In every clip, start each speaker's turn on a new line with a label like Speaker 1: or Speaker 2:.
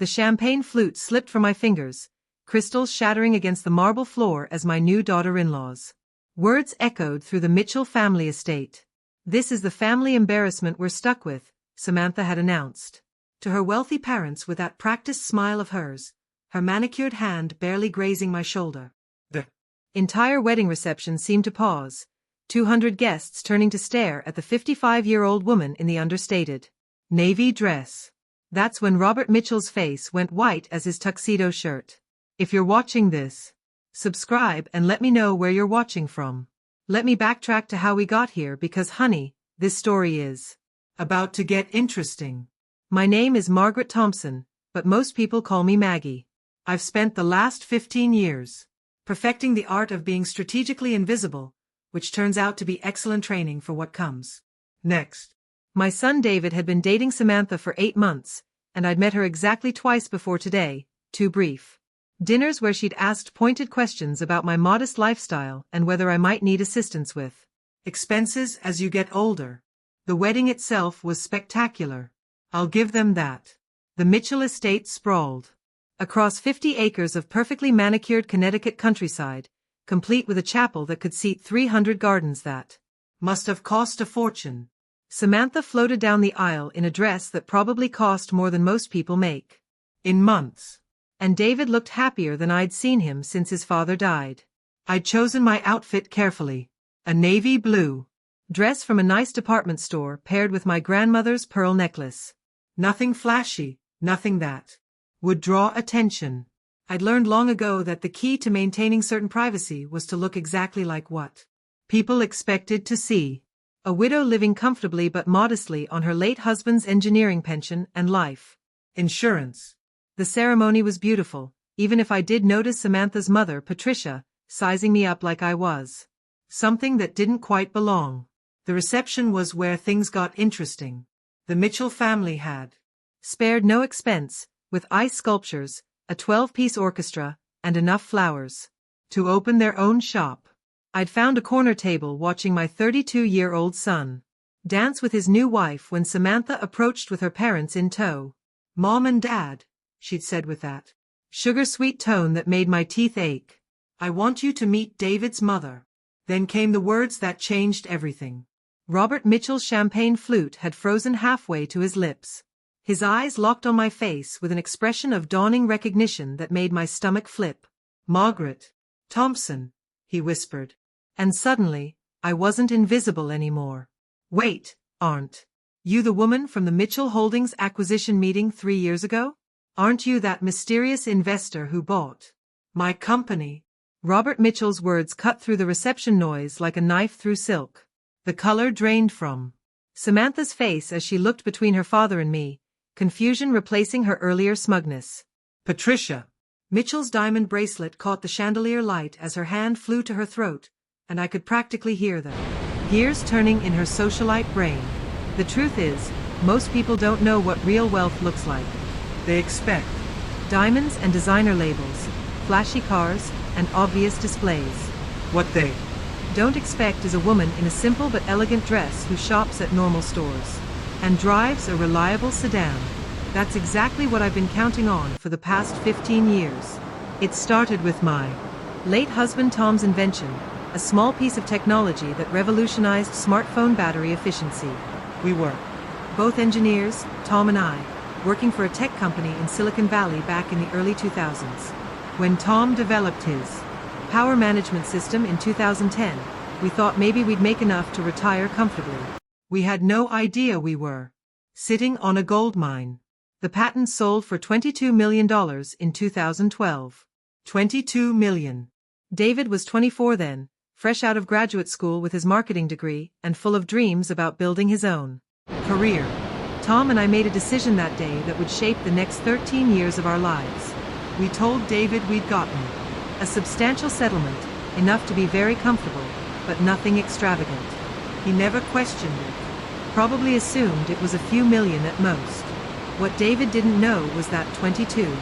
Speaker 1: The champagne flute slipped from my fingers, crystals shattering against the marble floor as my new daughter-in-laws. Words echoed through the Mitchell family estate. "This is the family embarrassment we're stuck with," Samantha had announced. To her wealthy parents with that practiced smile of hers, her manicured hand barely grazing my shoulder. The entire wedding reception seemed to pause, 200 guests turning to stare at the 55-year-old woman in the understated navy dress. That's when Robert Mitchell's face went white as his tuxedo shirt. If you're watching this, subscribe and let me know where you're watching from. Let me backtrack to how we got here because, honey, this story is about to get interesting. My name is Margaret Thompson, but most people call me Maggie. I've spent the last 15 years perfecting the art of being strategically invisible, which turns out to be excellent training for what comes next. My son David had been dating Samantha for 8 months, and I'd met her exactly twice before today, 2 brief dinners where she'd asked pointed questions about my modest lifestyle and whether I might need assistance with expenses as you get older. The wedding itself was spectacular. I'll give them that. The Mitchell estate sprawled across 50 acres of perfectly manicured Connecticut countryside, complete with a chapel that could seat 300 gardens. That must have cost a fortune. Samantha floated down the aisle in a dress that probably cost more than most people make in months. And David looked happier than I'd seen him since his father died. I'd chosen my outfit carefully. A navy blue dress from a nice department store paired with my grandmother's pearl necklace. Nothing flashy, nothing that would draw attention. I'd learned long ago that the key to maintaining certain privacy was to look exactly like what people expected to see. A widow living comfortably but modestly on her late husband's engineering pension and life insurance. The ceremony was beautiful, even if I did notice Samantha's mother, Patricia, sizing me up like I was something that didn't quite belong. The reception was where things got interesting. The Mitchell family had spared no expense, with ice sculptures, a 12-piece orchestra, and enough flowers to open their own shop. I'd found a corner table watching my 32-year-old son dance with his new wife when Samantha approached with her parents in tow. "Mom and Dad," she'd said with that sugar-sweet tone that made my teeth ache, "I want you to meet David's mother." Then came the words that changed everything. Robert Mitchell's champagne flute had frozen halfway to his lips. His eyes locked on my face with an expression of dawning recognition that made my stomach flip. "Margaret Thompson," he whispered. And suddenly, I wasn't invisible anymore. "Wait, aren't you the woman from the Mitchell Holdings acquisition meeting 3 years ago? Aren't you that mysterious investor who bought my company?" Robert Mitchell's words cut through the reception noise like a knife through silk. The color drained from Samantha's face as she looked between her father and me, confusion replacing her earlier smugness. "Patricia." Mitchell's diamond bracelet caught the chandelier light as her hand flew to her throat, and I could practically hear the gears turning in her socialite brain. The truth is, most people don't know what real wealth looks like. They expect diamonds and designer labels, flashy cars, and obvious displays. What they don't expect is a woman in a simple but elegant dress who shops at normal stores and drives a reliable sedan. That's exactly what I've been counting on for the past 15 years. It started with my late husband Tom's invention, a small piece of technology that revolutionized smartphone battery efficiency. We were both engineers, Tom and I, working for a tech company in Silicon Valley back in the early 2000s. When Tom developed his power management system in 2010, we thought maybe we'd make enough to retire comfortably. We had no idea we were sitting on a gold mine. The patent sold for $22 million in 2012. $22 million. David was 24 then, fresh out of graduate school with his marketing degree and full of dreams about building his own career. Tom and I made a decision that day that would shape the next 13 years of our lives. We told David we'd gotten a substantial settlement, enough to be very comfortable, but nothing extravagant. He never questioned it. Probably assumed it was a few million at most. What David didn't know was that $22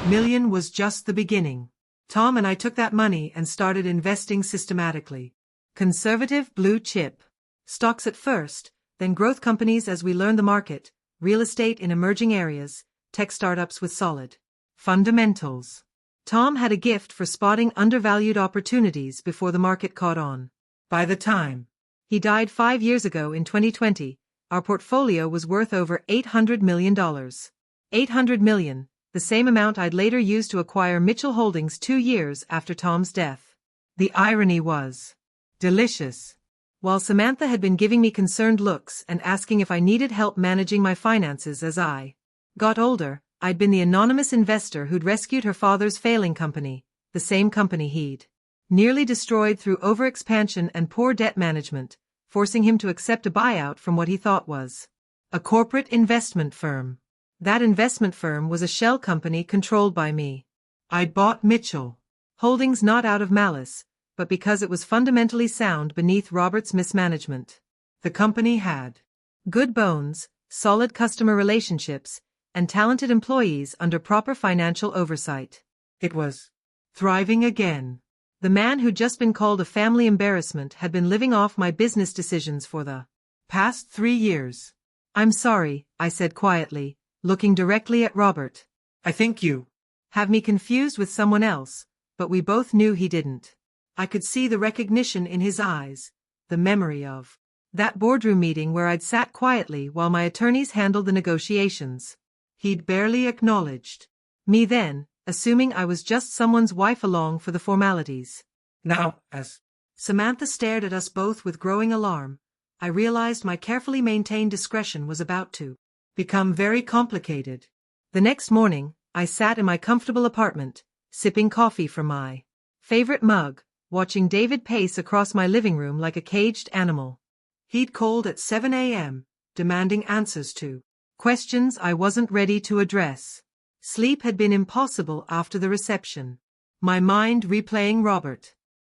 Speaker 1: million was just the beginning. Tom and I took that money and started investing systematically. Conservative blue chip stocks at first, then growth companies as we learned the market, real estate in emerging areas, tech startups with solid fundamentals. Tom had a gift for spotting undervalued opportunities before the market caught on. By the time he died 5 years ago in 2020, our portfolio was worth over $800 million. $800 million, the same amount I'd later use to acquire Mitchell Holdings 2 years after Tom's death. The irony was delicious. While Samantha had been giving me concerned looks and asking if I needed help managing my finances as I got older, I'd been the anonymous investor who'd rescued her father's failing company, the same company he'd nearly destroyed through overexpansion and poor debt management, forcing him to accept a buyout from what he thought was a corporate investment firm. That investment firm was a shell company controlled by me. I'd bought Mitchell Holdings not out of malice, but because it was fundamentally sound beneath Robert's mismanagement. The company had good bones, solid customer relationships, and talented employees under proper financial oversight. It was thriving again. The man who'd just been called a family embarrassment had been living off my business decisions for the past 3 years. "I'm sorry," I said quietly, looking directly at Robert. "I think you have me confused with someone else," but we both knew he didn't. I could see the recognition in his eyes, the memory of that boardroom meeting where I'd sat quietly while my attorneys handled the negotiations. He'd barely acknowledged me then, assuming I was just someone's wife along for the formalities. Now, as Samantha stared at us both with growing alarm, I realized my carefully maintained discretion was about to become very complicated. The next morning, I sat in my comfortable apartment, sipping coffee from my favorite mug, watching David pace across my living room like a caged animal. He'd called at 7 a.m., demanding answers to questions I wasn't ready to address. Sleep had been impossible after the reception. My mind replaying Robert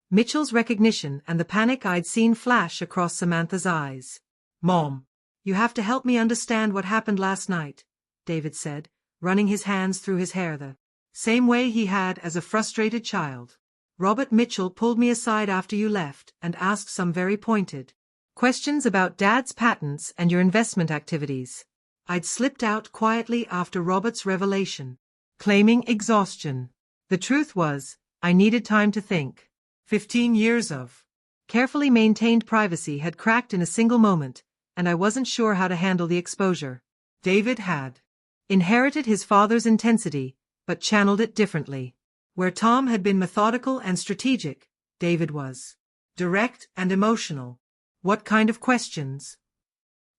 Speaker 1: Mitchell's recognition and the panic I'd seen flash across Samantha's eyes. "Mom, you have to help me understand what happened last night," David said, running his hands through his hair the same way he had as a frustrated child. "Robert Mitchell pulled me aside after you left and asked some very pointed questions about Dad's patents and your investment activities." I'd slipped out quietly after Robert's revelation, claiming exhaustion. The truth was, I needed time to think. 15 years of carefully maintained privacy had cracked in a single moment, and I wasn't sure how to handle the exposure. David had inherited his father's intensity, but channeled it differently. Where Tom had been methodical and strategic, David was direct and emotional. "What kind of questions?"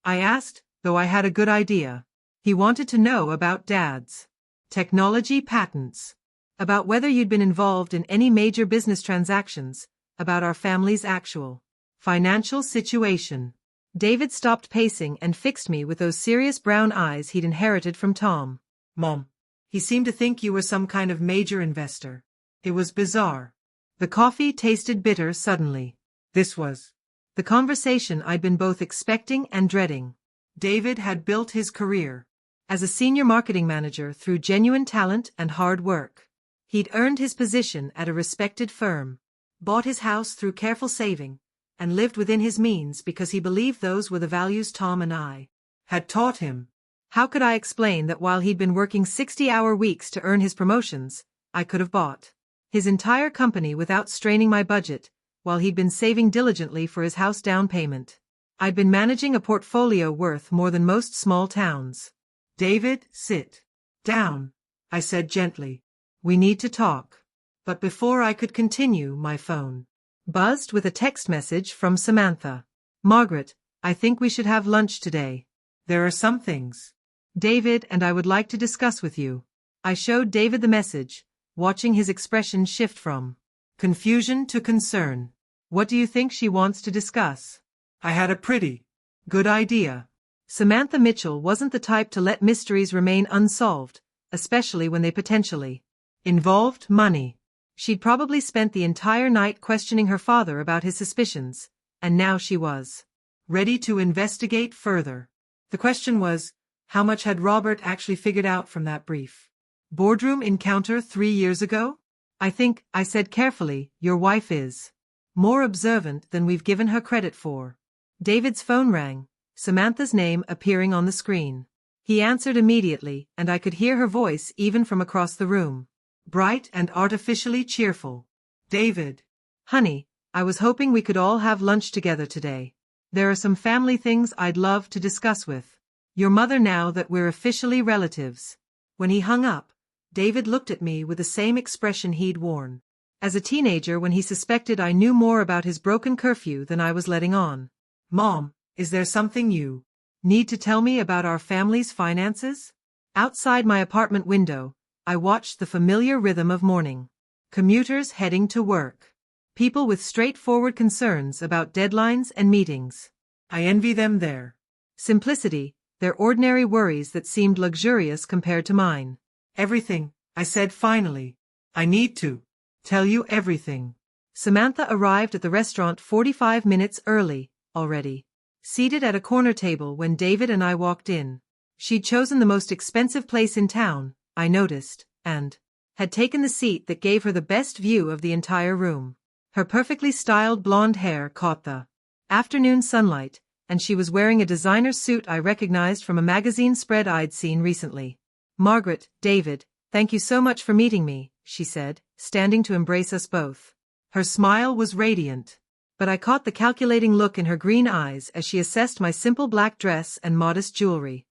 Speaker 1: I asked, though I had a good idea. He wanted to know about Dad's technology patents, about whether you'd been involved in any major business transactions, about our family's actual financial situation. David stopped pacing and fixed me with those serious brown eyes he'd inherited from Tom. "Mom, he seemed to think you were some kind of major investor. It was bizarre." The coffee tasted bitter suddenly. This was the conversation I'd been both expecting and dreading. David had built his career as a senior marketing manager through genuine talent and hard work. He'd earned his position at a respected firm, bought his house through careful saving, and lived within his means because he believed those were the values Tom and I had taught him. How could I explain that while he'd been working 60-hour weeks to earn his promotions, I could have bought his entire company without straining my budget, while he'd been saving diligently for his house down payment? I'd been managing a portfolio worth more than most small towns. "David, sit down," I said gently. "We need to talk." But before I could continue, my phone buzzed with a text message from Samantha. "Margaret, I think we should have lunch today. There are some things David and I would like to discuss with you." I showed David the message, watching his expression shift from confusion to concern. "What do you think she wants to discuss?" I had a pretty good idea. Samantha Mitchell wasn't the type to let mysteries remain unsolved, especially when they potentially involved money. She'd probably spent the entire night questioning her father about his suspicions, and now she was ready to investigate further. The question was, how much had Robert actually figured out from that brief boardroom encounter 3 years ago? "I think," I said carefully, "your wife is more observant than we've given her credit for." David's phone rang, Samantha's name appearing on the screen. He answered immediately, and I could hear her voice even from across the room. Bright and artificially cheerful. David. Honey, I was hoping we could all have lunch together today. There are some family things I'd love to discuss with your mother now that we're officially relatives. When he hung up, David looked at me with the same expression he'd worn as a teenager when he suspected I knew more about his broken curfew than I was letting on. Mom, is there something you need to tell me about our family's finances? Outside my apartment window, I watched the familiar rhythm of morning. Commuters heading to work. People with straightforward concerns about deadlines and meetings. I envy them their simplicity, their ordinary worries that seemed luxurious compared to mine. Everything, I said finally. I need to tell you everything. Samantha arrived at the restaurant 45 minutes early, already. Seated at a corner table when David and I walked in. She'd chosen the most expensive place in town, I noticed, and had taken the seat that gave her the best view of the entire room. Her perfectly styled blonde hair caught the afternoon sunlight, and she was wearing a designer suit I recognized from a magazine spread I'd seen recently. Margaret, David, thank you so much for meeting me, she said, standing to embrace us both. Her smile was radiant, but I caught the calculating look in her green eyes as she assessed my simple black dress and modest jewelry.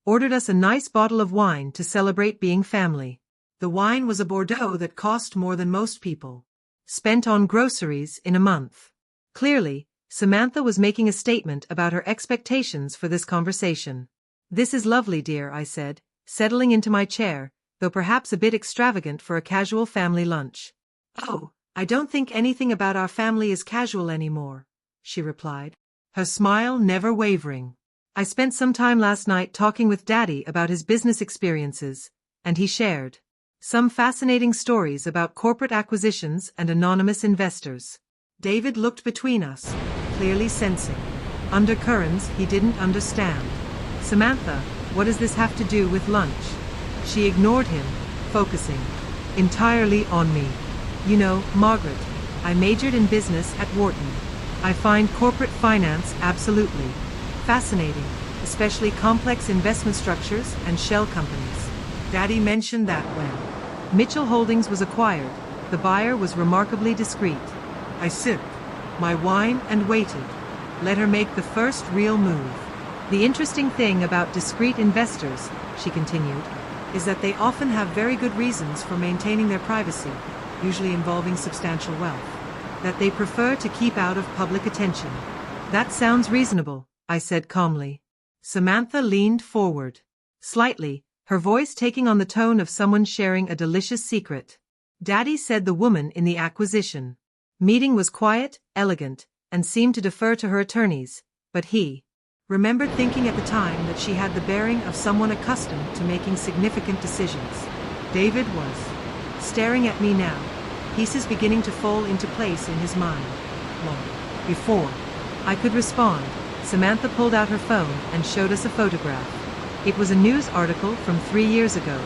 Speaker 1: Ordered us a nice bottle of wine to celebrate being family. The wine was a Bordeaux that cost more than most people spent on groceries in a month. Clearly, Samantha was making a statement about her expectations for this conversation. This is lovely, dear, I said, settling into my chair, though perhaps a bit extravagant for a casual family lunch. Oh, I don't think anything about our family is casual anymore, she replied, her smile never wavering. I spent some time last night talking with Daddy about his business experiences, and he shared some fascinating stories about corporate acquisitions and anonymous investors. David looked between us, clearly sensing undercurrents he didn't understand. Samantha, what does this have to do with lunch? She ignored him, focusing entirely on me. You know, Margaret, I majored in business at Wharton. I find corporate finance absolutely fascinating, especially complex investment structures and shell companies. Daddy mentioned that when Mitchell Holdings was acquired, the buyer was remarkably discreet. I sipped my wine and waited. Let her make the first real move. The interesting thing about discreet investors, she continued, is that they often have very good reasons for maintaining their privacy, usually involving substantial wealth, that they prefer to keep out of public attention. That sounds reasonable, I said calmly. Samantha leaned forward, slightly, her voice taking on the tone of someone sharing a delicious secret. Daddy said the woman in the acquisition meeting was quiet, elegant, and seemed to defer to her attorneys, but he remembered thinking at the time that she had the bearing of someone accustomed to making significant decisions. David was staring at me now, pieces beginning to fall into place in his mind. Long before I could respond, Samantha pulled out her phone and showed us a photograph. It was a news article from 3 years ago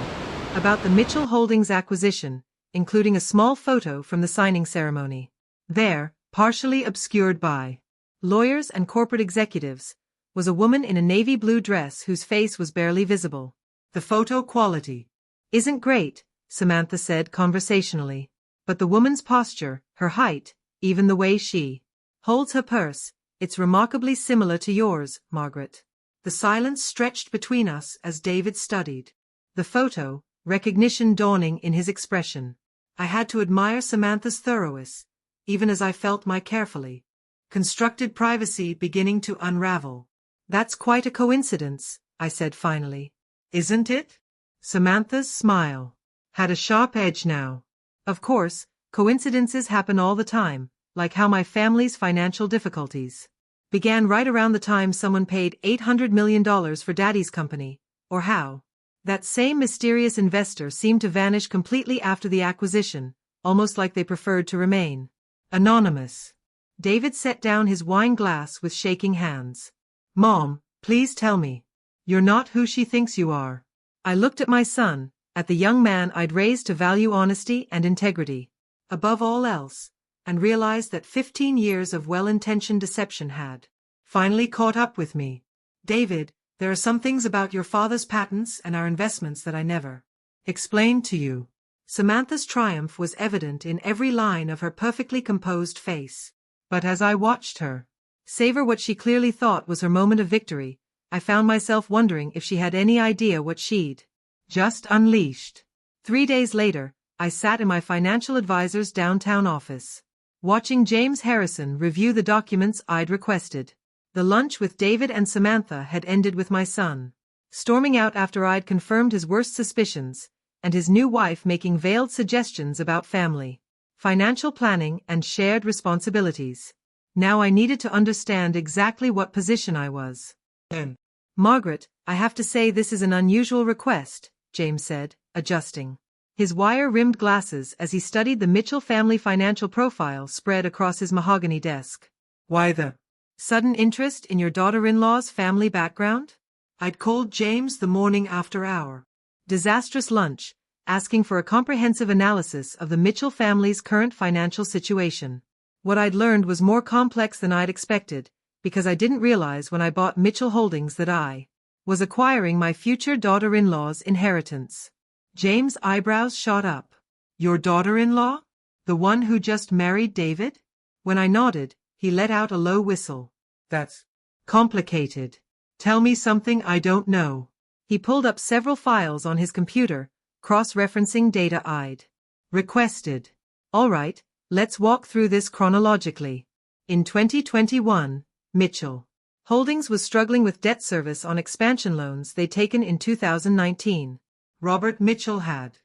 Speaker 1: about the Mitchell Holdings acquisition, including a small photo from the signing ceremony. There, partially obscured by lawyers and corporate executives, was a woman in a navy blue dress whose face was barely visible. The photo quality isn't great, Samantha said conversationally, but the woman's posture, her height, even the way she holds her purse, it's remarkably similar to yours, Margaret. The silence stretched between us as David studied the photo, recognition dawning in his expression. I had to admire Samantha's thoroughness, even as I felt my carefully constructed privacy beginning to unravel. That's quite a coincidence, I said finally. Isn't it? Samantha's smile had a sharp edge now. Of course, coincidences happen all the time, like how my family's financial difficulties began right around the time someone paid $800 million for Daddy's company, or how that same mysterious investor seemed to vanish completely after the acquisition, almost like they preferred to remain anonymous. David set down his wine glass with shaking hands. Mom, please tell me. You're not who she thinks you are. I looked at my son, at the young man I'd raised to value honesty and integrity above all else, and realized that 15 years of well-intentioned deception had finally caught up with me. David, There are some things about your father's patents and our investments that I never explained to you. Samantha's triumph was evident in every line of her perfectly composed face. But as I watched her savor what she clearly thought was her moment of victory, I found myself wondering if she had any idea what she'd just unleashed. 3 days later, I sat in my financial advisor's downtown office, watching James Harrison review the documents I'd requested. The lunch with David and Samantha had ended with my son storming out after I'd confirmed his worst suspicions, and his new wife making veiled suggestions about family, financial planning, and shared responsibilities. Now I needed to understand exactly what position I was in. Margaret, I have to say this is an unusual request, James said, adjusting his wire-rimmed glasses as he studied the Mitchell family financial profile spread across his mahogany desk. Why the sudden interest in your daughter-in-law's family background? I'd called James the morning after our disastrous lunch, asking for a comprehensive analysis of the Mitchell family's current financial situation. What I'd learned was more complex than I'd expected, because I didn't realize when I bought Mitchell Holdings that I was acquiring my future daughter-in-law's inheritance. James' eyebrows shot up. Your daughter-in-law? The one who just married David? When I nodded, he let out a low whistle. That's complicated. Tell me something I don't know. He pulled up several files on his computer, cross-referencing data I'd requested. All right, let's walk through this chronologically. In 2021, Mitchell Holdings was struggling with debt service on expansion loans they'd taken in 2019. Robert Mitchell had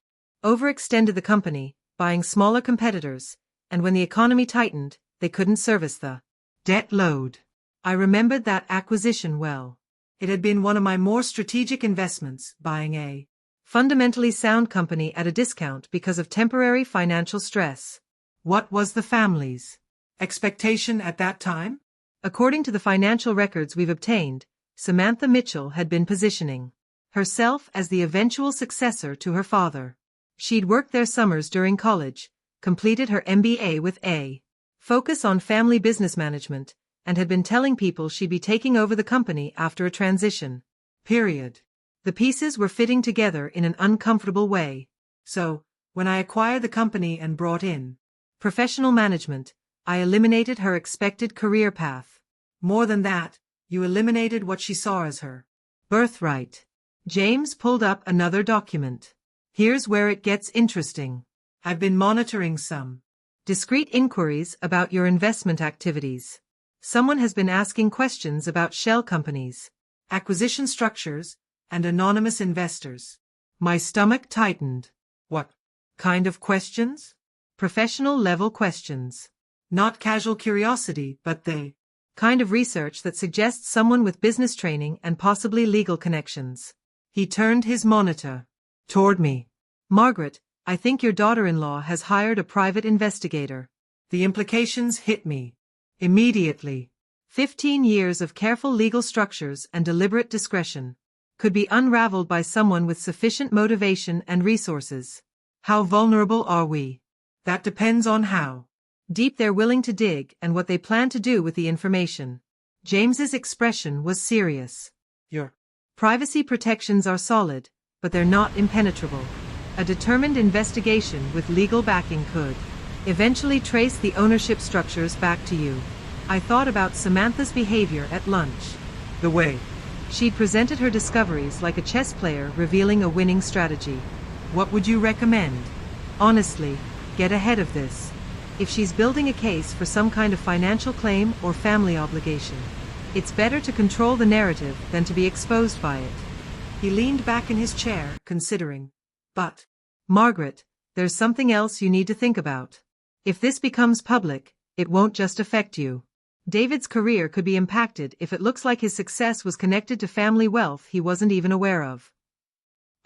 Speaker 1: overextended the company, buying smaller competitors, and when the economy tightened, they couldn't service the debt load. I remembered that acquisition well. It had been one of my more strategic investments, buying a fundamentally sound company at a discount because of temporary financial stress. What was the family's expectation at that time? According to the financial records we've obtained, Samantha Mitchell had been positioning herself as the eventual successor to her father. She'd worked their summers during college, completed her MBA with a focus on family business management, and had been telling people she'd be taking over the company after a transition period. The pieces were fitting together in an uncomfortable way. So, when I acquired the company and brought in professional management, I eliminated her expected career path. More than that, you eliminated what she saw as her birthright. James pulled up another document. Here's where it gets interesting. I've been monitoring some discreet inquiries about your investment activities. Someone has been asking questions about shell companies, acquisition structures, and anonymous investors. My stomach tightened. What kind of questions? Professional-level questions. Not casual curiosity, but the kind of research that suggests someone with business training and possibly legal connections. He turned his monitor toward me. Margaret, I think your daughter-in-law has hired a private investigator. The implications hit me immediately. 15 years of careful legal structures and deliberate discretion could be unraveled by someone with sufficient motivation and resources. How vulnerable are we? That depends on how deep they're willing to dig and what they plan to do with the information. James's expression was serious. Your privacy protections are solid, but they're not impenetrable. A determined investigation with legal backing could eventually trace the ownership structures back to you. I thought about Samantha's behavior at lunch. The way she'd presented her discoveries like a chess player revealing a winning strategy. What would you recommend? Honestly, get ahead of this. If she's building a case for some kind of financial claim or family obligation, it's better to control the narrative than to be exposed by it. He leaned back in his chair, considering. But, Margaret, there's something else you need to think about. If this becomes public, it won't just affect you. David's career could be impacted if it looks like his success was connected to family wealth he wasn't even aware of.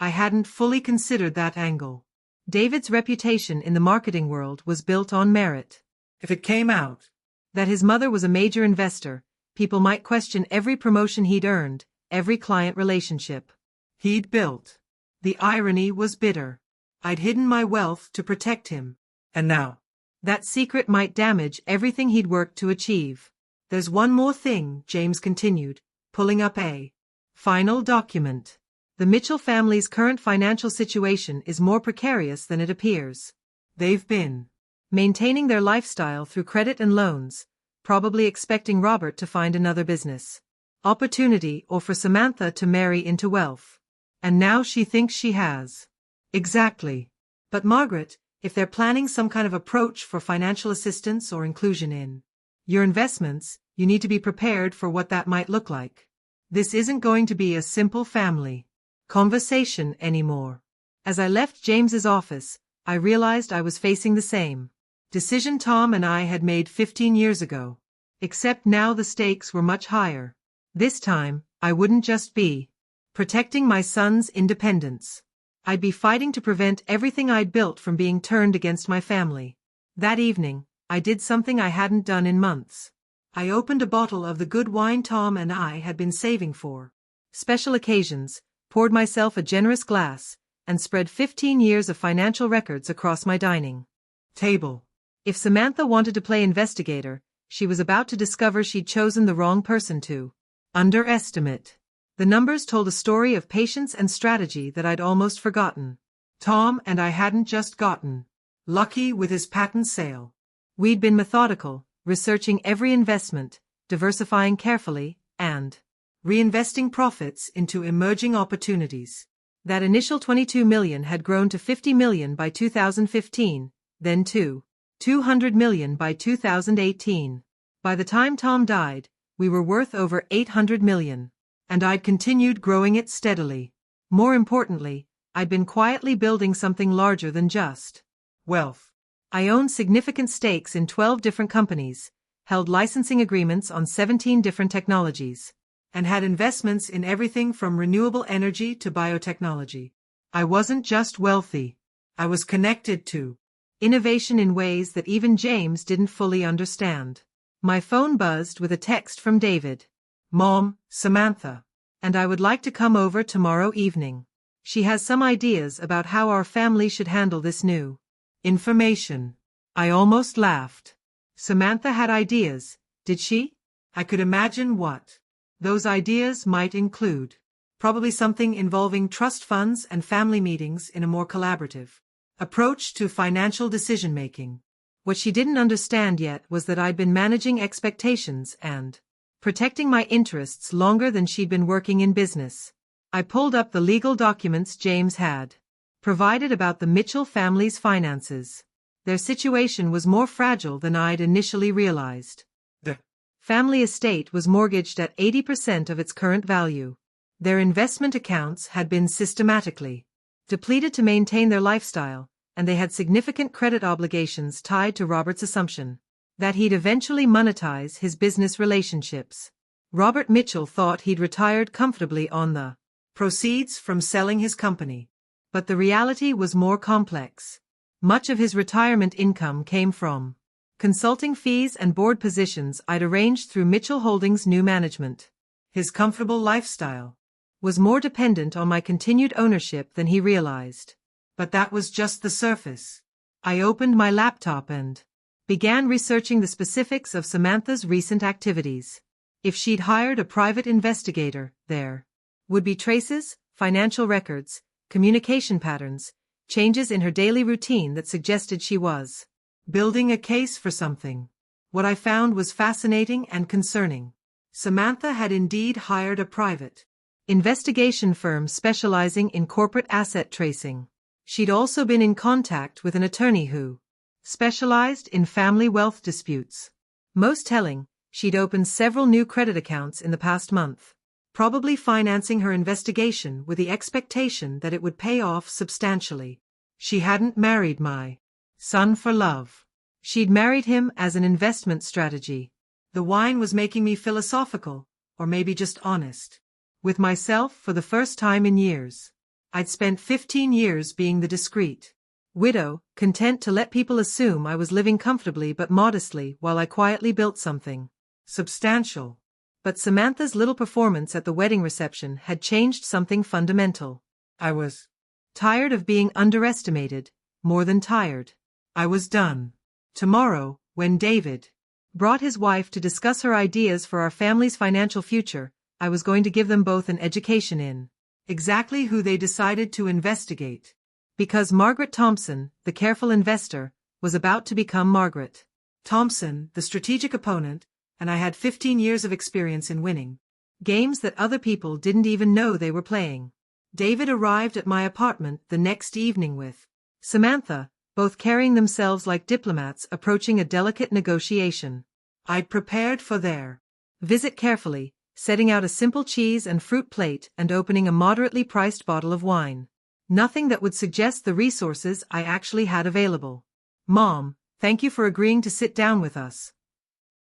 Speaker 1: I hadn't fully considered that angle. David's reputation in the marketing world was built on merit. If it came out that his mother was a major investor, people might question every promotion he'd earned, every client relationship he'd built. The irony was bitter. I'd hidden my wealth to protect him, and now that secret might damage everything he'd worked to achieve. There's one more thing, James continued, pulling up a Final document. The Mitchell family's current financial situation is more precarious than it appears. They've been maintaining their lifestyle through credit and loans, probably expecting Robert to find another business opportunity or for Samantha to marry into wealth. And now she thinks she has. Exactly. But Margaret, if they're planning some kind of approach for financial assistance or inclusion in your investments, you need to be prepared for what that might look like. This isn't going to be a simple family conversation anymore. As I left James's office, I realized I was facing the same decision Tom and I had made 15 years ago. Except now the stakes were much higher. This time, I wouldn't just be protecting my son's independence. I'd be fighting to prevent everything I'd built from being turned against my family. That evening, I did something I hadn't done in months. I opened a bottle of the good wine Tom and I had been saving for special occasions, poured myself a generous glass, and spread 15 years of financial records across my dining table. If Samantha wanted to play investigator, she was about to discover she'd chosen the wrong person to underestimate. The numbers told a story of patience and strategy that I'd almost forgotten. Tom and I hadn't just gotten lucky with his patent sale. We'd been methodical, researching every investment, diversifying carefully, and reinvesting profits into emerging opportunities. That initial $22 million had grown to $50 million by 2015, then to $200 million by 2018. By the time Tom died, we were worth over $800 million. And I'd continued growing it steadily. More importantly, I'd been quietly building something larger than just wealth. I owned significant stakes in 12 different companies, held licensing agreements on 17 different technologies, and had investments in everything from renewable energy to biotechnology. I wasn't just wealthy. I was connected to innovation in ways that even James didn't fully understand. My phone buzzed with a text from David. Mom, Samantha. And I would like to come over tomorrow evening. She has some ideas about how our family should handle this new information. I almost laughed. Samantha had ideas, did she? I could imagine what those ideas might include. Probably something involving trust funds and family meetings in a more collaborative approach to financial decision-making. What she didn't understand yet was that I'd been managing expectations and protecting my interests longer than she'd been working in business. I pulled up the legal documents James had provided about the Mitchell family's finances. Their situation was more fragile than I'd initially realized. The family estate was mortgaged at 80% of its current value. Their investment accounts had been systematically depleted to maintain their lifestyle, and they had significant credit obligations tied to Robert's assumption that he'd eventually monetize his business relationships. Robert Mitchell thought he'd retired comfortably on the proceeds from selling his company. But the reality was more complex. Much of his retirement income came from consulting fees and board positions I'd arranged through Mitchell Holdings' new management. His comfortable lifestyle was more dependent on my continued ownership than he realized. But that was just the surface. I opened my laptop and began researching the specifics of Samantha's recent activities. If she'd hired a private investigator, there would be traces, financial records, communication patterns, changes in her daily routine that suggested she was building a case for something. What I found was fascinating and concerning. Samantha had indeed hired a private investigation firm specializing in corporate asset tracing. She'd also been in contact with an attorney who specialized in family wealth disputes. Most telling, she'd opened several new credit accounts in the past month, probably financing her investigation with the expectation that it would pay off substantially. She hadn't married my son for love. She'd married him as an investment strategy. The wine was making me philosophical, or maybe just honest with myself for the first time in years. I'd spent 15 years being the discreet widow, content to let people assume I was living comfortably but modestly while I quietly built something substantial. But Samantha's little performance at the wedding reception had changed something fundamental. I was tired of being underestimated, more than tired. I was done. Tomorrow, when David brought his wife to discuss her ideas for our family's financial future, I was going to give them both an education in exactly who they decided to investigate. Because Margaret Thompson, the careful investor, was about to become Margaret Thompson, the strategic opponent, and I had 15 years of experience in winning games that other people didn't even know they were playing. David arrived at my apartment the next evening with Samantha, both carrying themselves like diplomats approaching a delicate negotiation. I'd prepared for their visit carefully, setting out a simple cheese and fruit plate and opening a moderately priced bottle of wine. Nothing that would suggest the resources I actually had available. Mom, thank you for agreeing to sit down with us.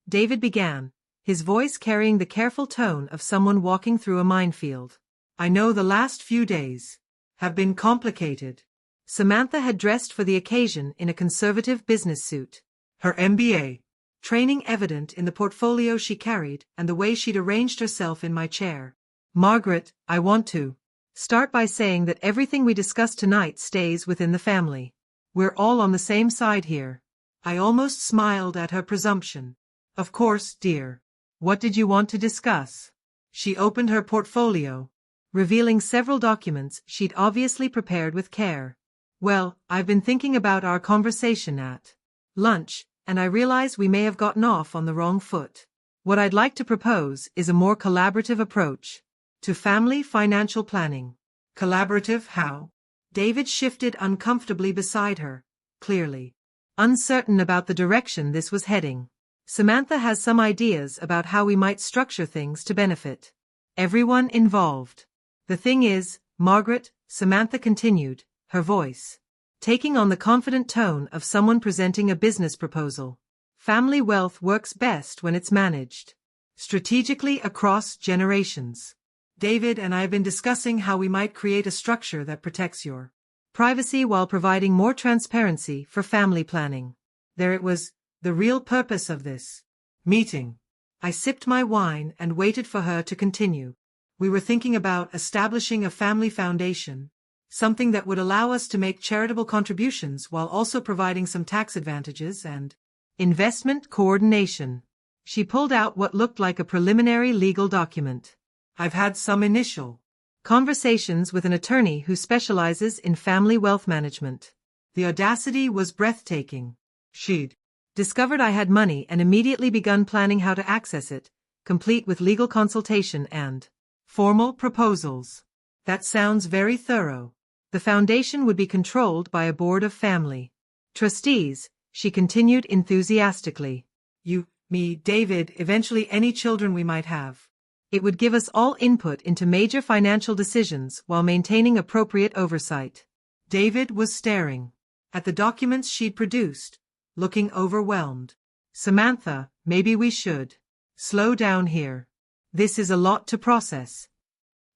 Speaker 1: David began, his voice carrying the careful tone of someone walking through a minefield. I know the last few days have been complicated. Samantha had dressed for the occasion in a conservative business suit. Her MBA training evident in the portfolio she carried and the way she'd arranged herself in my chair. Margaret, I want to start by saying that everything we discuss tonight stays within the family. We're all on the same side here. I almost smiled at her presumption. Of course, dear. What did you want to discuss? She opened her portfolio, revealing several documents she'd obviously prepared with care. Well, I've been thinking about our conversation at lunch, and I realize we may have gotten off on the wrong foot. What I'd like to propose is a more collaborative approach to family financial planning. Collaborative how? David shifted uncomfortably beside her, clearly uncertain about the direction this was heading. Samantha has some ideas about how we might structure things to benefit everyone involved. The thing is, Margaret, Samantha continued, her voice taking on the confident tone of someone presenting a business proposal. Family wealth works best when it's managed strategically across generations. David and I have been discussing how we might create a structure that protects your privacy while providing more transparency for family planning. There it was, the real purpose of this meeting. I sipped my wine and waited for her to continue. We were thinking about establishing a family foundation, something that would allow us to make charitable contributions while also providing some tax advantages and investment coordination. She pulled out what looked like a preliminary legal document. I've had some initial conversations with an attorney who specializes in family wealth management. The audacity was breathtaking. She'd discovered I had money and immediately begun planning how to access it, complete with legal consultation and formal proposals. That sounds very thorough. The foundation would be controlled by a board of family trustees, she continued enthusiastically. You, me, David, eventually any children we might have. It would give us all input into major financial decisions while maintaining appropriate oversight. David was staring at the documents she'd produced, looking overwhelmed. Samantha, maybe we should slow down here. This is a lot to process.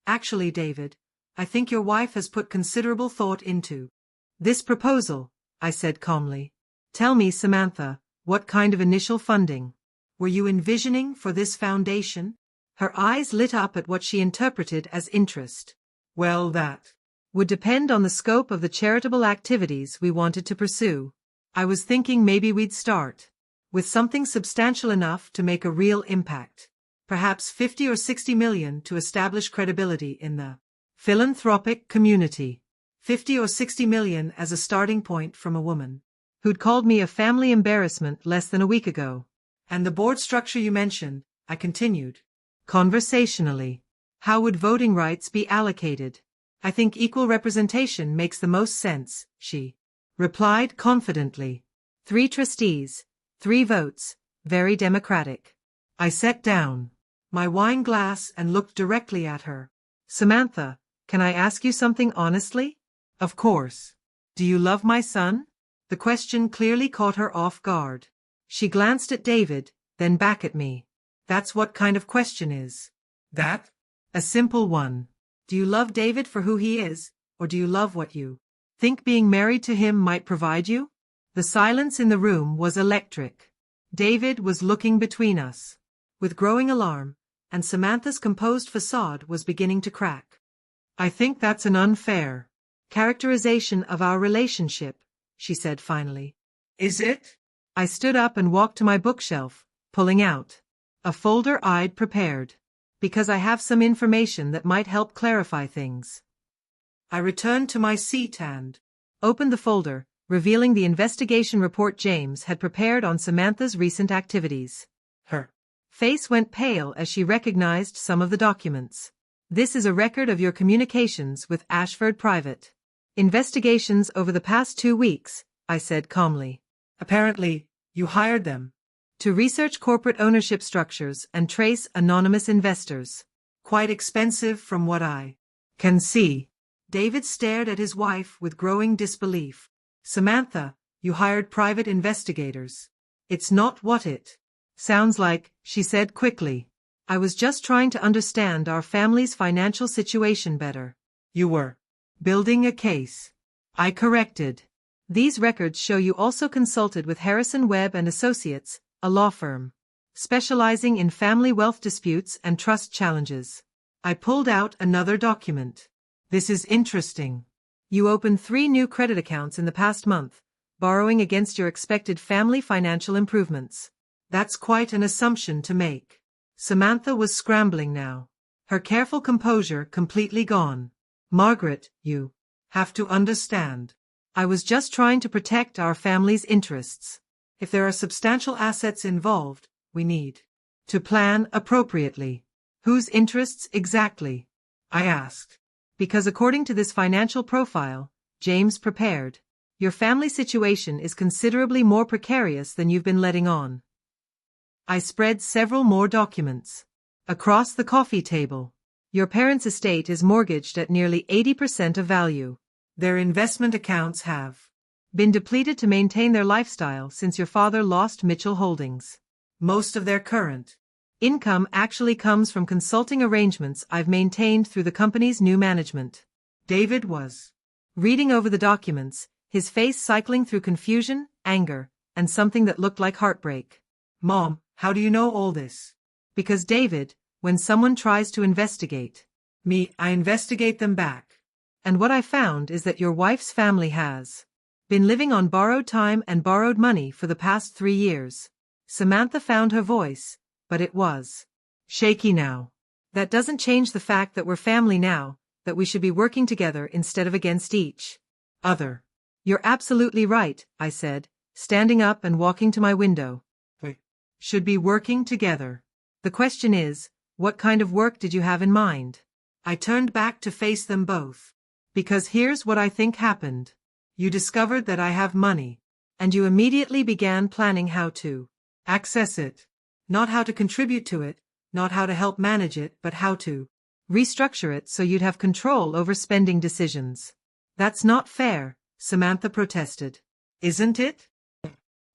Speaker 1: Actually, David, I think your wife has put considerable thought into this proposal, I said calmly. Tell me, Samantha, what kind of initial funding were you envisioning for this foundation? Her eyes lit up at what she interpreted as interest. Well, that would depend on the scope of the charitable activities we wanted to pursue. I was thinking maybe we'd start with something substantial enough to make a real impact. Perhaps 50 or 60 million to establish credibility in the philanthropic community. 50 or 60 million as a starting point from a woman who'd called me a family embarrassment less than a week ago. And the board structure you mentioned, I continued conversationally. How would voting rights be allocated? I think equal representation makes the most sense, she replied confidently. 3 trustees, 3 votes, very democratic. I sat down my wine glass and looked directly at her. Samantha, can I ask you something honestly? Of course. Do you love my son? The question clearly caught her off guard. She glanced at David, then back at me. That's what kind of question is that? A simple one. Do you love David for who he is, or do you love what you think being married to him might provide you? The silence in the room was electric. David was looking between us with growing alarm, and Samantha's composed facade was beginning to crack. I think that's an unfair characterization of our relationship, she said finally. Is it? I stood up and walked to my bookshelf, pulling out a folder I'd prepared. Because I have some information that might help clarify things. I returned to my seat and opened the folder, revealing the investigation report James had prepared on Samantha's recent activities. Her face went pale as she recognized some of the documents. This is a record of your communications with Ashford Private. Investigations over the past 2 weeks, I said calmly. Apparently, you hired them to research corporate ownership structures and trace anonymous investors. Quite expensive from what I can see. David stared at his wife with growing disbelief. Samantha, you hired private investigators. It's not what it sounds like, she said quickly. I was just trying to understand our family's financial situation better. You were building a case, I corrected. These records show you also consulted with Harrison Webb and Associates, a law firm specializing in family wealth disputes and trust challenges. I pulled out another document. This is interesting. You opened 3 new credit accounts in the past month, borrowing against your expected family financial improvements. That's quite an assumption to make. Samantha was scrambling now, her careful composure completely gone. Margaret, you have to understand. I was just trying to protect our family's interests. If there are substantial assets involved, we need to plan appropriately. Whose interests exactly? I asked. Because according to this financial profile, James prepared, your family situation is considerably more precarious than you've been letting on. I spread several more documents across the coffee table. Your parents' estate is mortgaged at nearly 80% of value. Their investment accounts have been depleted to maintain their lifestyle since your father lost Mitchell Holdings. Most of their current income actually comes from consulting arrangements I've maintained through the company's new management. David was reading over the documents, his face cycling through confusion, anger, and something that looked like heartbreak. Mom, how do you know all this? Because David, when someone tries to investigate me, I investigate them back. And what I found is that your wife's family has been living on borrowed time and borrowed money for the past 3 years. Samantha found her voice, but it was shaky now. That doesn't change the fact that we're family now, that we should be working together instead of against each other. You're absolutely right, I said, standing up and walking to my window. We should be working together. The question is, what kind of work did you have in mind? I turned back to face them both. Because here's what I think happened. You discovered that I have money, and you immediately began planning how to access it. Not how to contribute to it, not how to help manage it, but how to restructure it so you'd have control over spending decisions. That's not fair, Samantha protested. Isn't it?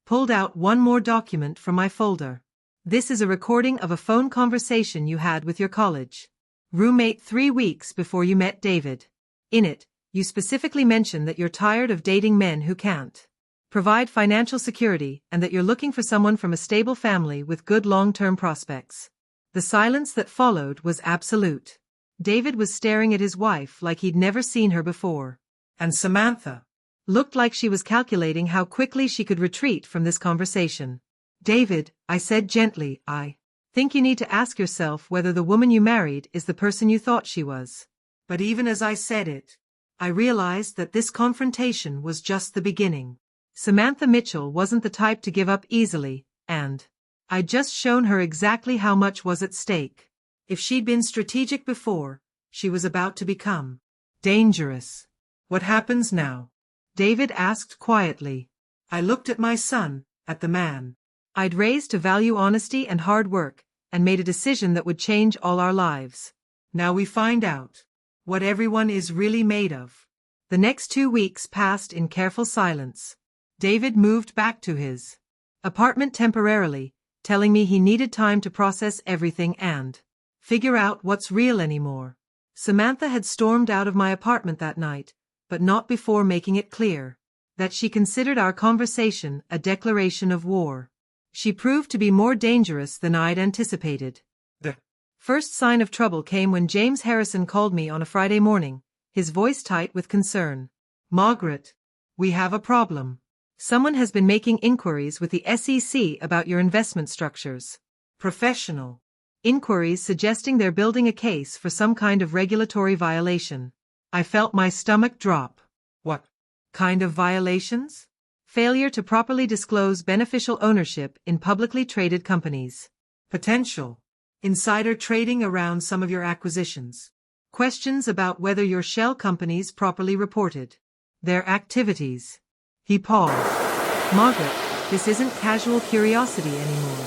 Speaker 1: Pulled out one more document from my folder. This is a recording of a phone conversation you had with your college roommate 3 weeks before you met David. In it, you specifically mention that you're tired of dating men who can't provide financial security and that you're looking for someone from a stable family with good long-term prospects. The silence that followed was absolute. David was staring at his wife like he'd never seen her before. And Samantha looked like she was calculating how quickly she could retreat from this conversation. David, I said gently, I think you need to ask yourself whether the woman you married is the person you thought she was. But even as I said it, I realized that this confrontation was just the beginning. Samantha Mitchell wasn't the type to give up easily, and I'd just shown her exactly how much was at stake. If she'd been strategic before, she was about to become dangerous. What happens now? David asked quietly. I looked at my son, at the man I'd raised to value honesty and hard work, and made a decision that would change all our lives. Now we find out what everyone is really made of. The next 2 weeks passed in careful silence. David moved back to his apartment temporarily, telling me he needed time to process everything and figure out what's real anymore. Samantha had stormed out of my apartment that night, but not before making it clear that she considered our conversation a declaration of war. She proved to be more dangerous than I'd anticipated. The first sign of trouble came when James Harrison called me on a Friday morning, his voice tight with concern. Margaret, we have a problem. Someone has been making inquiries with the SEC about your investment structures. Professional Inquiries suggesting they're building a case for some kind of regulatory violation. I felt my stomach drop. What kind of violations? Failure to properly disclose beneficial ownership in publicly traded companies. Potential insider trading around some of your acquisitions. Questions about whether your shell companies properly reported their activities. He paused. Margaret, this isn't casual curiosity anymore.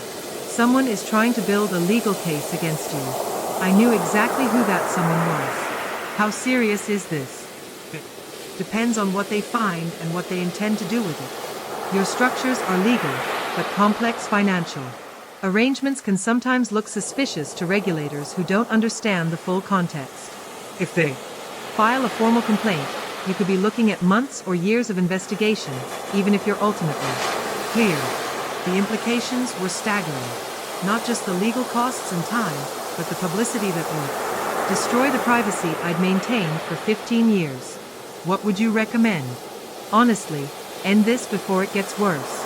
Speaker 1: Someone is trying to build a legal case against you. I knew exactly who that someone was. How serious is this? Depends on what they find and what they intend to do with it. Your structures are legal, but complex financial. Arrangements can sometimes look suspicious to regulators who don't understand the full context. If they file a formal complaint, you could be looking at months or years of investigation, even if you're ultimately clear. The implications were staggering. Not just the legal costs and time, but the publicity that would destroy the privacy I'd maintained for 15 years. What would you recommend? Honestly, end this before it gets worse.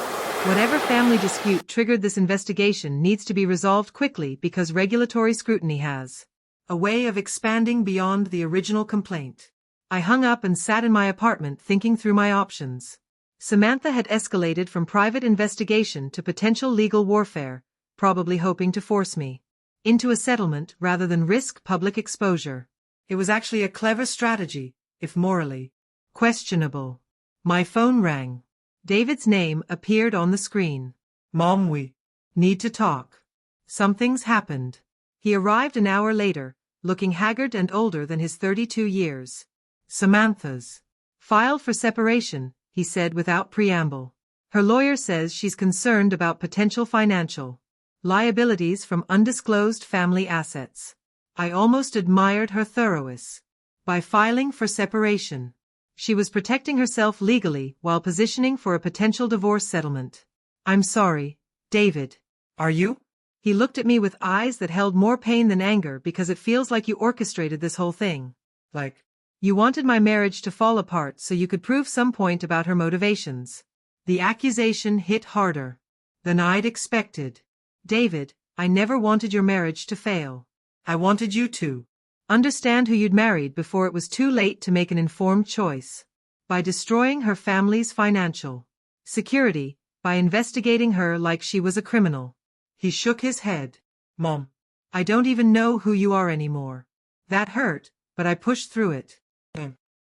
Speaker 1: Whatever family dispute triggered this investigation needs to be resolved quickly because regulatory scrutiny has a way of expanding beyond the original complaint. I hung up and sat in my apartment thinking through my options. Samantha had escalated from private investigation to potential legal warfare, probably hoping to force me into a settlement rather than risk public exposure. It was actually a clever strategy, if morally questionable. My phone rang. David's name appeared on the screen. Mom, we need to talk. Something's happened. He arrived an hour later, looking haggard and older than his 32 years. Samantha's filed for separation, he said without preamble. Her lawyer says she's concerned about potential financial liabilities from undisclosed family assets. I almost admired her thoroughness. By filing for separation, she was protecting herself legally while positioning for a potential divorce settlement. I'm sorry, David. Are you? He looked at me with eyes that held more pain than anger because it feels like you orchestrated this whole thing. Like, you wanted my marriage to fall apart so you could prove some point about her motivations. The accusation hit harder than I'd expected. David, I never wanted your marriage to fail. I wanted you to understand who you'd married before it was too late to make an informed choice. By destroying her family's financial security, by investigating her like she was a criminal. He shook his head. Mom, I don't even know who you are anymore. That hurt, but I pushed through it.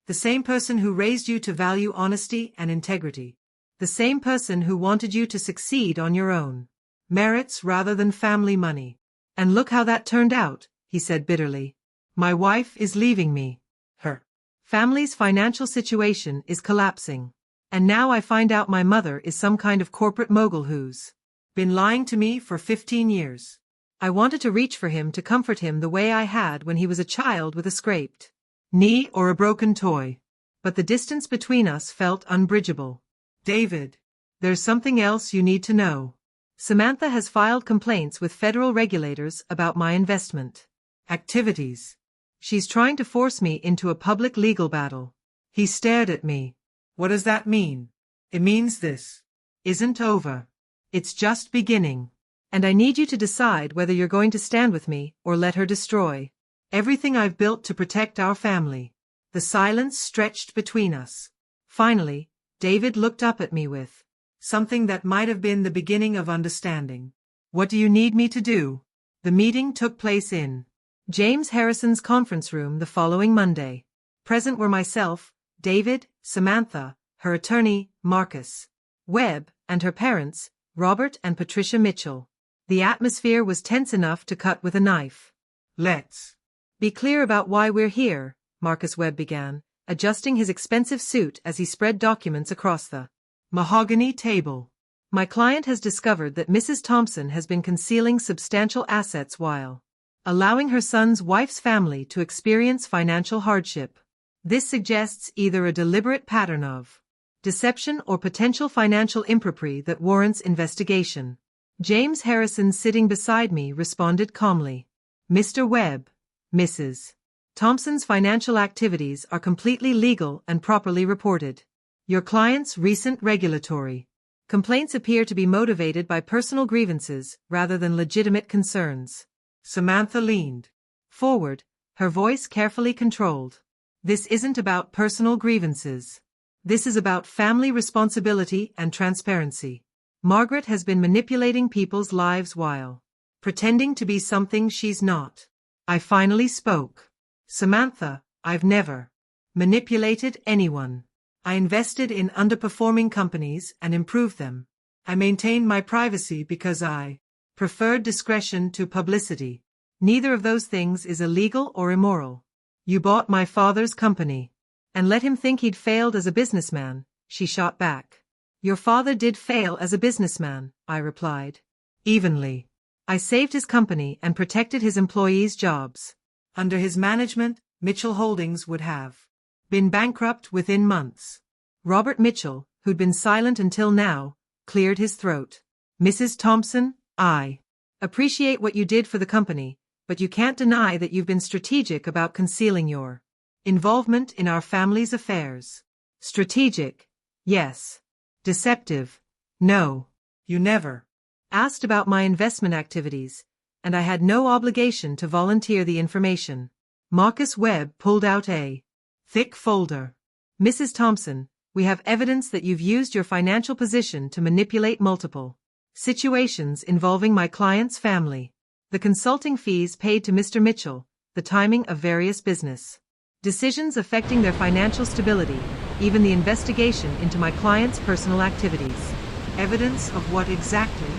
Speaker 1: The same person who raised you to value honesty and integrity. The same person who wanted you to succeed on your own merits rather than family money. And look how that turned out, he said bitterly. My wife is leaving me. Her family's financial situation is collapsing. And now I find out my mother is some kind of corporate mogul who's been lying to me for 15 years. I wanted to reach for him to comfort him the way I had when he was a child with a scraped knee or a broken toy. But the distance between us felt unbridgeable. David, there's something else you need to know. Samantha has filed complaints with federal regulators about my investment activities. She's trying to force me into a public legal battle. He stared at me. What does that mean? It means this isn't over. It's just beginning. And I need you to decide whether you're going to stand with me or let her destroy everything I've built to protect our family. The silence stretched between us. Finally, David looked up at me with something that might have been the beginning of understanding. What do you need me to do? The meeting took place in James Harrison's conference room the following Monday. Present were myself, David, Samantha, her attorney, Marcus Webb, and her parents, Robert and Patricia Mitchell. The atmosphere was tense enough to cut with a knife. Let's be clear about why we're here, Marcus Webb began, adjusting his expensive suit as he spread documents across the mahogany table. My client has discovered that Mrs. Thompson has been concealing substantial assets while allowing her son's wife's family to experience financial hardship. This suggests either a deliberate pattern of deception or potential financial impropriety that warrants investigation. James Harrison, sitting beside me, responded calmly. Mr. Webb, Mrs. Thompson's financial activities are completely legal and properly reported. Your client's recent regulatory complaints appear to be motivated by personal grievances rather than legitimate concerns. Samantha leaned forward, her voice carefully controlled. This isn't about personal grievances. This is about family responsibility and transparency. Margaret has been manipulating people's lives while pretending to be something she's not. I finally spoke. Samantha, I've never manipulated anyone. I invested in underperforming companies and improved them. I maintained my privacy because I preferred discretion to publicity. Neither of those things is illegal or immoral. You bought my father's company and let him think he'd failed as a businessman, she shot back. Your father did fail as a businessman, I replied. Evenly. I saved his company and protected his employees' jobs. Under his management, Mitchell Holdings would have been bankrupt within months. Robert Mitchell, who'd been silent until now, cleared his throat. Mrs. Thompson, I appreciate what you did for the company, but you can't deny that you've been strategic about concealing your involvement in our family's affairs. Strategic, yes. Deceptive, no. You never asked about my investment activities, and I had no obligation to volunteer the information. Marcus Webb pulled out a thick folder. Mrs. Thompson, we have evidence that you've used your financial position to manipulate multiple situations involving my client's family. The consulting fees paid to Mr. Mitchell, the timing of various business decisions affecting their financial stability, even the investigation into my client's personal activities. Evidence of what exactly?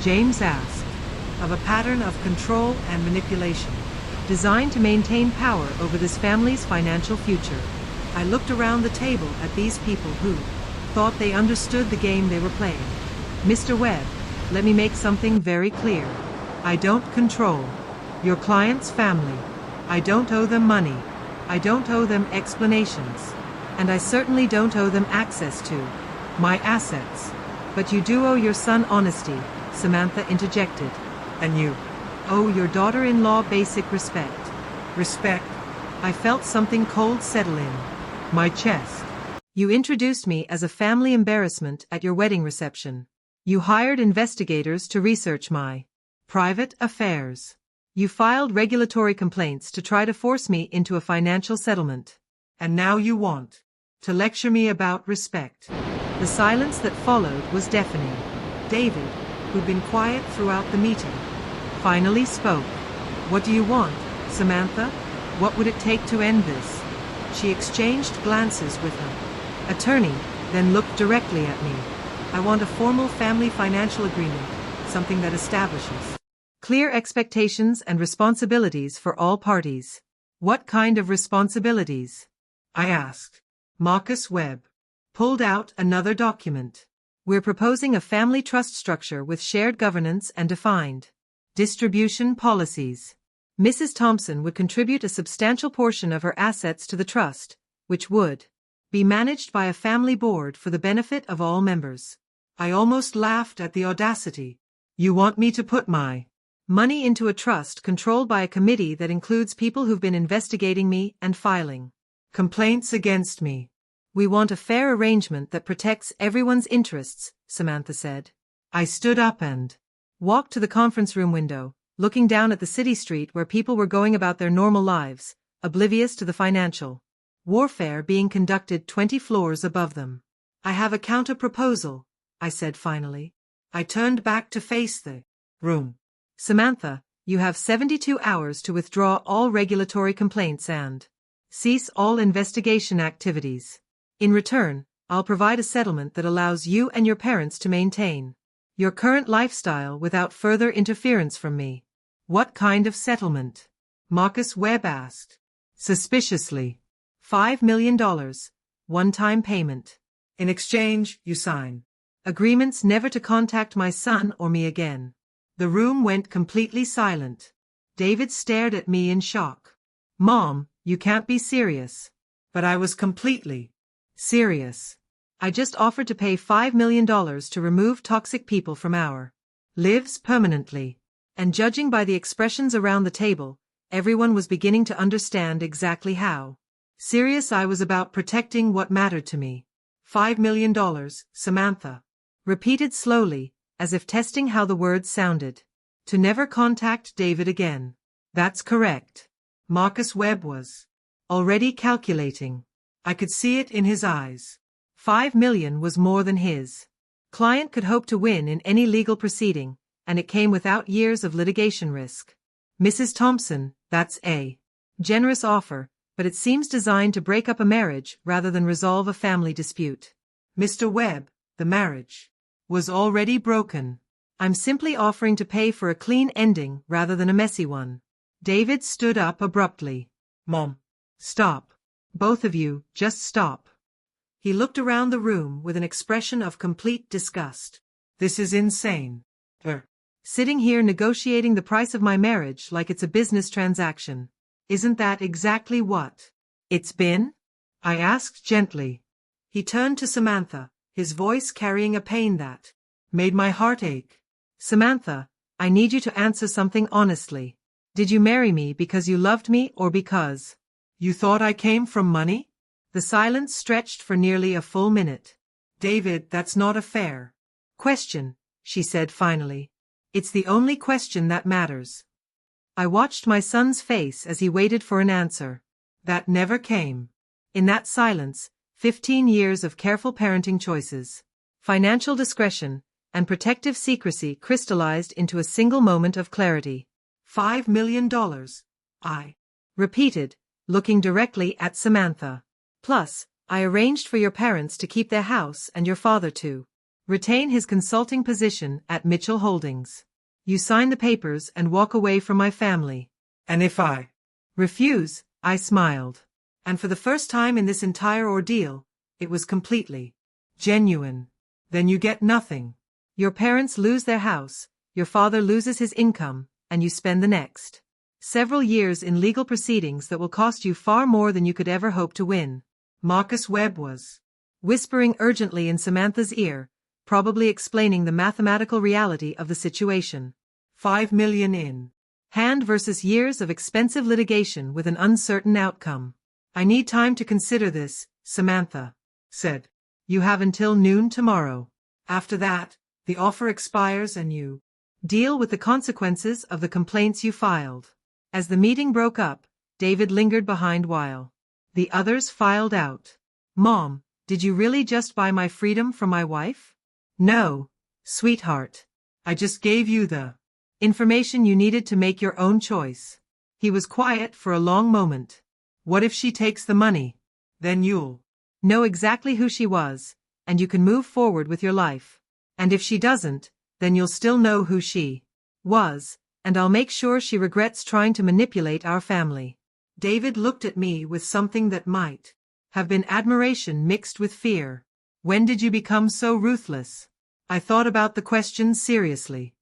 Speaker 1: James asked. Of a pattern of control and manipulation, designed to maintain power over this family's financial future. I looked around the table at these people who thought they understood the game they were playing. Mr. Webb, let me make something very clear. I don't control your client's family. I don't owe them money. I don't owe them explanations. And I certainly don't owe them access to my assets. But you do owe your son honesty, Samantha interjected. And you owe your daughter-in-law basic respect. Respect? I felt something cold settle in my chest. You introduced me as a family embarrassment at your wedding reception. You hired investigators to research my private affairs. You filed regulatory complaints to try to force me into a financial settlement. And now you want to lecture me about respect. The silence that followed was deafening. David, who'd been quiet throughout the meeting, finally spoke. What do you want, Samantha? What would it take to end this? She exchanged glances with her attorney, then looked directly at me. I want a formal family financial agreement, something that establishes clear expectations and responsibilities for all parties. What kind of responsibilities? I asked. Marcus Webb pulled out another document. We're proposing a family trust structure with shared governance and defined distribution policies. Mrs. Thompson would contribute a substantial portion of her assets to the trust, which would be managed by a family board for the benefit of all members. I almost laughed at the audacity. You want me to put my money into a trust controlled by a committee that includes people who've been investigating me and filing complaints against me. We want a fair arrangement that protects everyone's interests, Samantha said. I stood up and walked to the conference room window, looking down at the city street where people were going about their normal lives, oblivious to the financial warfare being conducted 20 floors above them. I have a counter-proposal, I said finally. I turned back to face the room. Samantha, you have 72 hours to withdraw all regulatory complaints and cease all investigation activities. In return, I'll provide a settlement that allows you and your parents to maintain your current lifestyle without further interference from me. What kind of settlement? Marcus Webb asked. Suspiciously. $5 million, one-time payment. In exchange, you sign agreements never to contact my son or me again. The room went completely silent. David stared at me in shock. Mom, you can't be serious. But I was completely serious. I just offered to pay $5 million to remove toxic people from our lives permanently. And judging by the expressions around the table, everyone was beginning to understand exactly how serious I was about protecting what mattered to me. $5 million, Samantha repeated slowly, as if testing how the words sounded. To never contact David again. That's correct. Marcus Webb was already calculating. I could see it in his eyes. 5 million was more than his client could hope to win in any legal proceeding, and it came without years of litigation risk. Mrs. Thompson, that's a generous offer, but it seems designed to break up a marriage rather than resolve a family dispute. Mr. Webb, the marriage was already broken. I'm simply offering to pay for a clean ending rather than a messy one. David stood up abruptly. Mom. Stop. Both of you, just stop. He looked around the room with an expression of complete disgust. This is insane. Sitting here negotiating the price of my marriage like it's a business transaction. Isn't that exactly what it's been? I asked gently. He turned to Samantha, his voice carrying a pain that made my heart ache. Samantha, I need you to answer something honestly. Did you marry me because you loved me or because you thought I came from money? The silence stretched for nearly a full minute. David, that's not a fair question, she said finally. It's the only question that matters. I watched my son's face as he waited for an answer. That never came. In that silence, 15 years of careful parenting choices, financial discretion, and protective secrecy crystallized into a single moment of clarity. $5 million, I repeated, looking directly at Samantha. Plus, I arranged for your parents to keep their house and your father to retain his consulting position at Mitchell Holdings. You sign the papers and walk away from my family. And if I refuse, I smiled. And for the first time in this entire ordeal, it was completely genuine. Then you get nothing. Your parents lose their house, your father loses his income, and you spend the next several years in legal proceedings that will cost you far more than you could ever hope to win. Marcus Webb was whispering urgently in Samantha's ear, probably explaining the mathematical reality of the situation. 5 million in hand versus years of expensive litigation with an uncertain outcome. I need time to consider this, Samantha said. You have until noon tomorrow. After that, the offer expires and you deal with the consequences of the complaints you filed. As the meeting broke up, David lingered behind while the others filed out. Mom, did you really just buy my freedom from my wife? No, sweetheart. I just gave you the information you needed to make your own choice. He was quiet for a long moment. What if she takes the money? Then you'll know exactly who she was, and you can move forward with your life. And if she doesn't, then you'll still know who she was, and I'll make sure she regrets trying to manipulate our family. David looked at me with something that might have been admiration mixed with fear. When did you become so ruthless? I thought about the question seriously.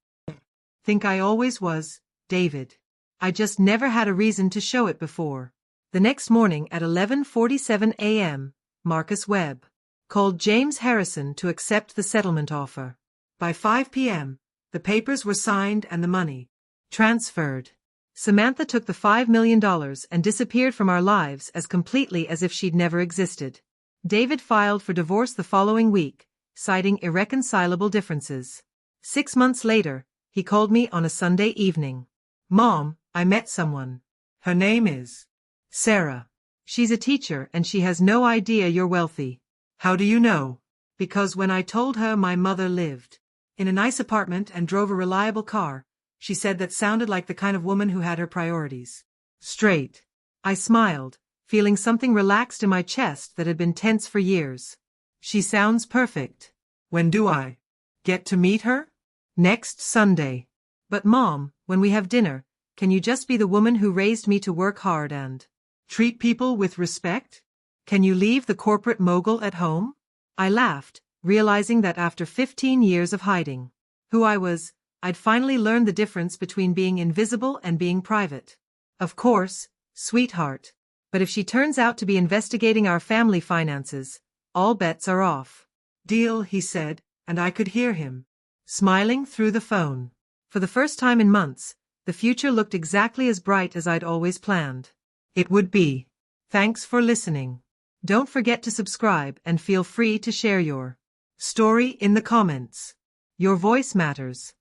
Speaker 1: Think I always was, David. I just never had a reason to show it before. The next morning at 11:47 a.m., Marcus Webb called James Harrison to accept the settlement offer. By 5 p.m., the papers were signed and the money transferred. Samantha took the $5 million and disappeared from our lives as completely as if she'd never existed. David filed for divorce the following week, citing irreconcilable differences. 6 months later, he called me on a Sunday evening. Mom, I met someone. Her name is Sarah. She's a teacher and she has no idea you're wealthy. How do you know? Because when I told her my mother lived in a nice apartment and drove a reliable car, she said that sounded like the kind of woman who had her priorities straight. I smiled, feeling something relaxed in my chest that had been tense for years. She sounds perfect. When do I get to meet her? Next Sunday. But Mom, when we have dinner, can you just be the woman who raised me to work hard and treat people with respect? Can you leave the corporate mogul at home? I laughed, realizing that after 15 years of hiding who I was, I'd finally learned the difference between being invisible and being private. Of course, sweetheart. But if she turns out to be investigating our family finances, all bets are off. Deal, he said, and I could hear him smiling through the phone. For the first time in months, the future looked exactly as bright as I'd always planned it would be. Thanks for listening. Don't forget to subscribe and feel free to share your story in the comments. Your voice matters.